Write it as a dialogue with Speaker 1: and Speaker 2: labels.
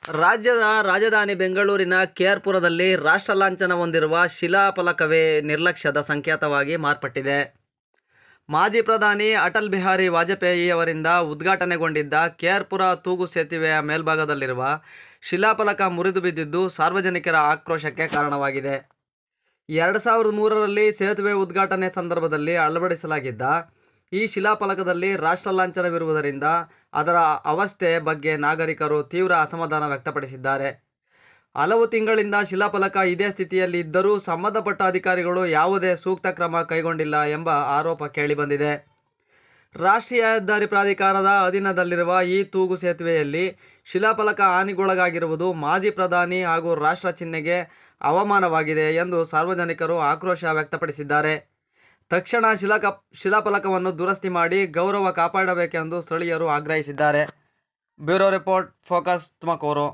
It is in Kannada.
Speaker 1: ರಾಜ್ಯದ ರಾಜಧಾನಿ ಬೆಂಗಳೂರಿನ ಕೆಆರ್ಪುರದಲ್ಲಿ ರಾಷ್ಟ್ರ ಲಾಂಛನ ಹೊಂದಿರುವ ಶಿಲಾಫಲಕವೇ ನಿರ್ಲಕ್ಷ್ಯದ ಸಂಕೇತವಾಗಿ ಮಾರ್ಪಟ್ಟಿದೆ. ಮಾಜಿ ಪ್ರಧಾನಿ ಅಟಲ್ ಬಿಹಾರಿ ವಾಜಪೇಯಿ ಅವರಿಂದ ಉದ್ಘಾಟನೆಗೊಂಡಿದ್ದ ಕೆಆರ್ಪುರ ತೂಗು ಸೇತುವೆಯ ಮೇಲ್ಭಾಗದಲ್ಲಿರುವ ಶಿಲಾಫಲಕ ಮುರಿದು ಬಿದ್ದಿದ್ದು ಸಾರ್ವಜನಿಕರ ಆಕ್ರೋಶಕ್ಕೆ ಕಾರಣವಾಗಿದೆ. 2003ರಲ್ಲಿ ಸೇತುವೆ ಉದ್ಘಾಟನೆ ಸಂದರ್ಭದಲ್ಲಿ ಅಳವಡಿಸಲಾಗಿದ್ದ ಈ ಶಿಲಾಫಲಕದಲ್ಲಿ ರಾಷ್ಟ್ರ ಲಾಂಛನವಿರುವುದರಿಂದ ಅದರ ಅವಸ್ಥೆ ಬಗ್ಗೆ ನಾಗರಿಕರು ತೀವ್ರ ಅಸಮಾಧಾನ ವ್ಯಕ್ತಪಡಿಸಿದ್ದಾರೆ. ಹಲವು ತಿಂಗಳಿಂದ ಶಿಲಾಫಲಕ ಇದೇ ಸ್ಥಿತಿಯಲ್ಲಿ ಇದ್ದರೂ ಸಂಬಂಧಪಟ್ಟ ಅಧಿಕಾರಿಗಳು ಯಾವುದೇ ಸೂಕ್ತ ಕ್ರಮ ಕೈಗೊಂಡಿಲ್ಲ ಎಂಬ ಆರೋಪ ಕೇಳಿಬಂದಿದೆ. ರಾಷ್ಟ್ರೀಯ ಹೆದ್ದಾರಿ ಪ್ರಾಧಿಕಾರದ ಅಧೀನದಲ್ಲಿರುವ ಈ ತೂಗು ಸೇತುವೆಯಲ್ಲಿ ಶಿಲಾಫಲಕ ಹಾನಿಗೊಳಗಾಗಿರುವುದು ಮಾಜಿ ಪ್ರಧಾನಿ ಹಾಗೂ ರಾಷ್ಟ್ರ ಚಿಹ್ನೆಗೆ ಅವಮಾನವಾಗಿದೆ ಎಂದು ಸಾರ್ವಜನಿಕರು ಆಕ್ರೋಶ ವ್ಯಕ್ತಪಡಿಸಿದ್ದಾರೆ. ತಕ್ಷಣ ಶಿಲಾಫಲಕವನ್ನು ದುರಸ್ತಿ ಮಾಡಿ ಗೌರವ ಕಾಪಾಡಬೇಕೆಂದು ಸ್ಥಳೀಯರು ಆಗ್ರಹಿಸಿದ್ದಾರೆ. Bureau report, focus Tumakuru.